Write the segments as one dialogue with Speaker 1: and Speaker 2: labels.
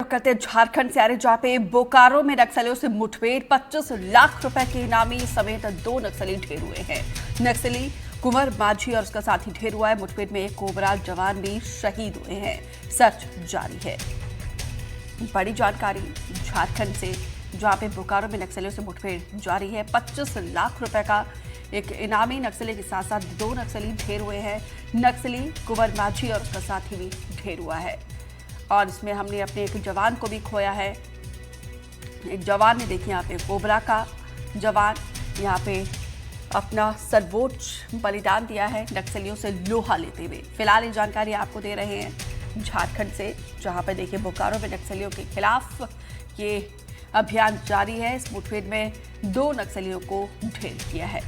Speaker 1: रुख करते झारखंड से आ रहे, जहां पे बोकारो में नक्सलियों से मुठभेड़ 25 लाख रुपए के इनामी समेत 2 नक्सली ढेर हुए हैं। नक्सली कुंवर माझी और उसका साथी ढेर हुआ है। मुठभेड़ में एक कोबरा जवान भी शहीद हुए हैं। सर्च जारी है। बड़ी जानकारी झारखंड से, जहां पे बोकारो में नक्सलियों से मुठभेड़ जारी है। 25 लाख रुपए का एक इनामी नक्सली के साथ साथ 2 नक्सली ढेर हुए हैं। नक्सली कुंवर माझी और उसका साथी भी ढेर हुआ है। और इसमें हमने अपने एक जवान को भी खोया है। एक जवान ने, देखिए यहाँ पे कोबरा का जवान यहाँ पे अपना सर्वोच्च बलिदान दिया है नक्सलियों से लोहा लेते हुए। फिलहाल ये जानकारी आपको दे रहे हैं झारखंड से, जहाँ पे देखिए बोकारो में नक्सलियों के खिलाफ ये अभियान जारी है। इस मुठभेड़ में 2 नक्सलियों को ढेर किया है।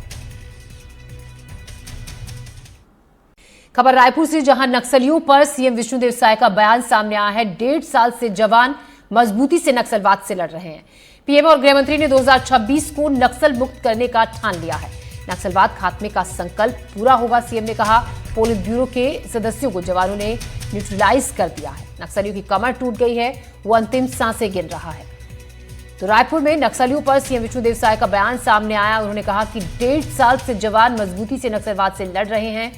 Speaker 2: खबर रायपुर से, जहां नक्सलियों पर सीएम विष्णुदेव साय का बयान सामने आया है। 1.5 साल से जवान मजबूती से नक्सलवाद से लड़ रहे हैं। पीएम और गृह मंत्री ने 2026 को नक्सल मुक्त करने का ठान लिया है। नक्सलवाद खात्मे का संकल्प पूरा होगा, सीएम ने कहा। पोलित ब्यूरो के सदस्यों को जवानों ने न्यूट्रलाइज कर दिया है। नक्सलियों की कमर टूट गई है, वो अंतिम सांसें गिन रहा है। तो रायपुर में नक्सलियों पर सीएम विष्णुदेव साय का बयान सामने आया। उन्होंने कहा कि 1.5 साल से जवान मजबूती से नक्सलवाद से लड़ रहे हैं।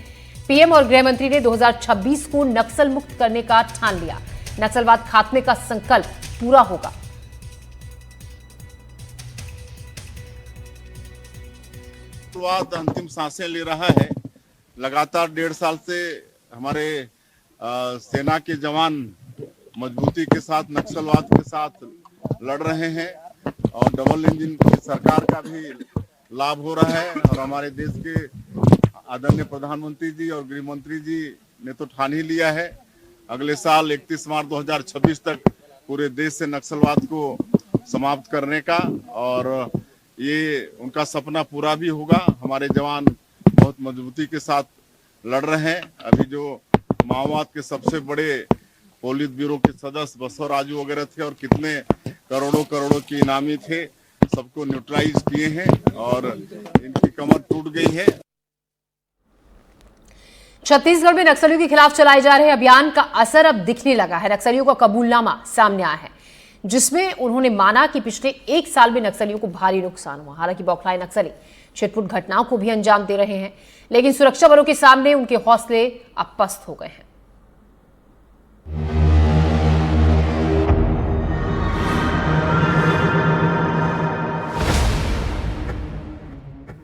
Speaker 2: पीएम और गृह मंत्री ने 2026 को नक्सल मुक्त करने का ठान लिया। नक्सलवाद खात्मे का संकल्प पूरा होगा।
Speaker 3: नक्सलवाद अंतिम सांसें ले रहा है। लगातार 1.5 साल से हमारे सेना के जवान मजबूती के साथ नक्सलवाद के साथ लड़ रहे हैं और डबल इंजन की सरकार का भी लाभ हो रहा है। और हमारे देश के आदरणीय प्रधानमंत्री जी और गृह मंत्री जी ने तो ठान ही लिया है, अगले साल 31 मार्च 2026 तक पूरे देश से नक्सलवाद को समाप्त करने का। और ये उनका सपना पूरा भी होगा। हमारे जवान बहुत मजबूती के साथ लड़ रहे हैं। अभी जो माओवाद के सबसे बड़े पोलित ब्यूरो के सदस्य बसव राजू वगैरह थे और कितने करोड़ों के इनामी थे, सबको न्यूट्रलाइज किए हैं और इनकी कमर टूट गई है।
Speaker 2: छत्तीसगढ़ में नक्सलियों के खिलाफ चलाए जा रहे अभियान का असर अब दिखने लगा है। नक्सलियों का कबूलनामा सामने आया है, जिसमें उन्होंने माना कि पिछले 1 साल में नक्सलियों को भारी नुकसान हुआ। हालांकि बौखलाए नक्सली छिटपुट घटनाओं को भी अंजाम दे रहे हैं, लेकिन सुरक्षा बलों के सामने उनके हौसले अब पस्त हो गए हैं।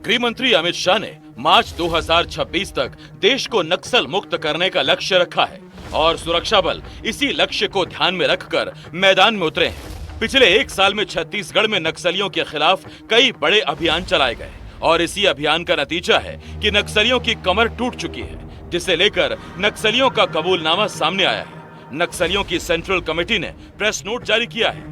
Speaker 4: गृह मंत्री अमित शाह ने मार्च 2026 तक देश को नक्सल मुक्त करने का लक्ष्य रखा है और सुरक्षा बल इसी लक्ष्य को ध्यान में रखकर मैदान में उतरे हैं। पिछले 1 साल में छत्तीसगढ़ में नक्सलियों के खिलाफ कई बड़े अभियान चलाए गए और इसी अभियान का नतीजा है कि नक्सलियों की कमर टूट चुकी है, जिसे लेकर नक्सलियों का कबूलनामा सामने आया है। नक्सलियों की सेंट्रल कमेटी ने प्रेस नोट जारी किया है।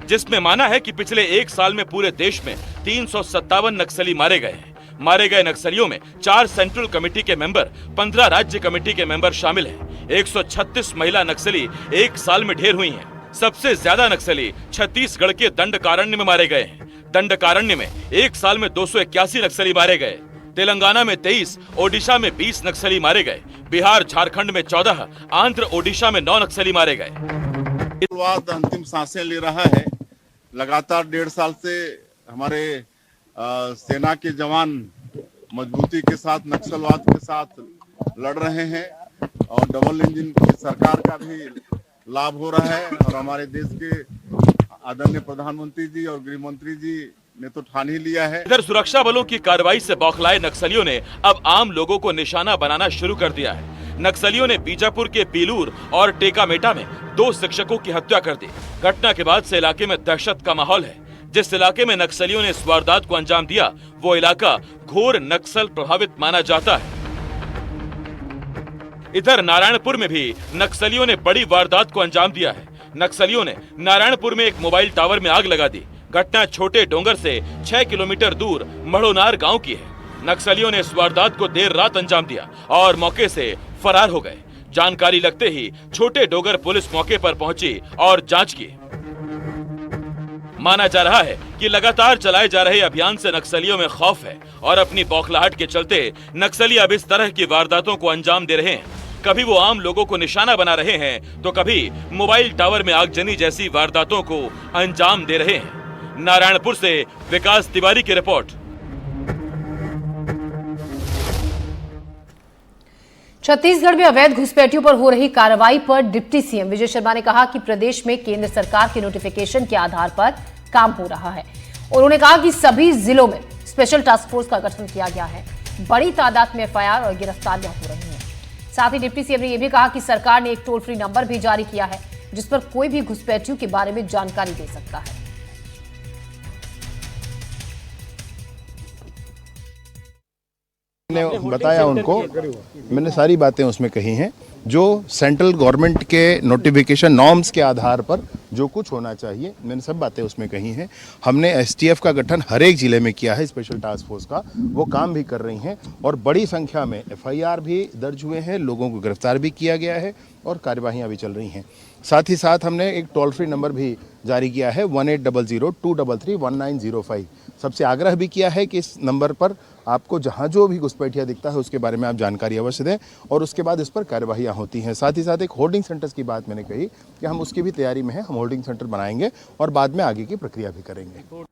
Speaker 4: जिसमें माना है कि पिछले 1 साल में पूरे देश में 357 नक्सली मारे गए हैं। मारे गए नक्सलियों में 4 सेंट्रल कमेटी के मेंबर, 15 राज्य कमेटी के मेंबर शामिल हैं। 136 महिला नक्सली 1 साल में ढेर हुई हैं। सबसे ज्यादा नक्सली छत्तीसगढ़ के दंडकारण्य में मारे गए हैं। दंडकारण्य में 1 साल में 281 नक्सली मारे गए। तेलंगाना में 23, ओडिशा में 20 नक्सली मारे गए। बिहार झारखंड में 14, आंध्र ओडिशा में 9 नक्सली मारे गए।
Speaker 3: नक्सलवाद अंतिम सांसें ले रहा है। लगातार 1.5 साल से हमारे सेना के जवान मजबूती के साथ नक्सलवाद के साथ लड़ रहे हैं और डबल इंजन की सरकार का भी लाभ हो रहा है। और हमारे देश के आदरणीय प्रधानमंत्री जी और गृह मंत्री जी ने तो ठान ही लिया है।
Speaker 4: इधर सुरक्षा बलों की कार्रवाई से बौखलाए नक्सलियों ने अब आम लोगों को निशाना बनाना शुरू कर दिया है। नक्सलियों ने बीजापुर के पीलूर और टेकामेटा में 2 शिक्षकों की हत्या कर दी। घटना के बाद से इलाके में दहशत का माहौल है। जिस इलाके में नक्सलियों ने इस वारदात को अंजाम दिया, वो इलाका घोर नक्सल प्रभावित माना जाता है। इधर नारायणपुर में भी नक्सलियों ने बड़ी वारदात को अंजाम दिया है। नक्सलियों ने नारायणपुर में एक मोबाइल टावर में आग लगा दी। घटना छोटे डोंगर से 6 किलोमीटर दूर मढ़ोनार गांव की है। नक्सलियों ने इस वारदात को देर रात अंजाम दिया और मौके से फरार हो गए। जानकारी लगते ही छोटे डोगर पुलिस मौके पर पहुंची और जांच की। माना जा रहा है कि लगातार चलाए जा रहे अभियान से नक्सलियों में खौफ है और अपनी बौखलाहट के चलते नक्सली अब इस तरह की वारदातों को अंजाम दे रहे हैं। कभी वो आम लोगों को निशाना बना रहे हैं तो कभी मोबाइल टावर में आगजनी जैसी वारदातों को अंजाम दे रहे हैं। नारायणपुर से विकास तिवारी की रिपोर्ट।
Speaker 2: छत्तीसगढ़ में अवैध घुसपैठियों पर हो रही कार्रवाई पर डिप्टी सीएम विजय शर्मा ने कहा कि प्रदेश में केंद्र सरकार के नोटिफिकेशन के आधार पर काम हो रहा है। उन्होंने कहा कि सभी जिलों में स्पेशल टास्क फोर्स का गठन किया गया है। बड़ी तादाद में एफआईआर और गिरफ्तारियां हो रही हैं। साथ ही डिप्टी सीएम ने यह भी कहा कि सरकार ने एक टोल फ्री नंबर भी जारी किया है जिस पर कोई भी घुसपैठियों के बारे में जानकारी दे सकता है।
Speaker 5: मैंने बताया उनको, मैंने सारी बातें उसमें कही हैं जो सेंट्रल गवर्नमेंट के नोटिफिकेशन नॉर्म्स के आधार पर जो कुछ होना चाहिए, मैंने सब बातें उसमें कही हैं। हमने एसटीएफ का गठन हर एक जिले में किया है, स्पेशल टास्क फोर्स का, वो काम भी कर रही हैं और बड़ी संख्या में एफआईआर भी दर्ज हुए हैं, लोगों को गिरफ्तार भी किया गया है और कार्यवाहियाँ भी चल रही हैं। साथ ही साथ हमने एक टोल फ्री नंबर भी जारी किया है 1800-233-1905। सबसे आग्रह भी किया है कि इस नंबर पर आपको जहां जो भी घुसपैठिया दिखता है उसके बारे में आप जानकारी अवश्य दें और उसके बाद इस पर कार्यवाहियां होती हैं। साथ ही साथ एक होल्डिंग सेंटर्स की बात मैंने कही कि हम उसकी भी तैयारी में हैं, हम होल्डिंग सेंटर बनाएंगे और बाद में आगे की प्रक्रिया भी करेंगे।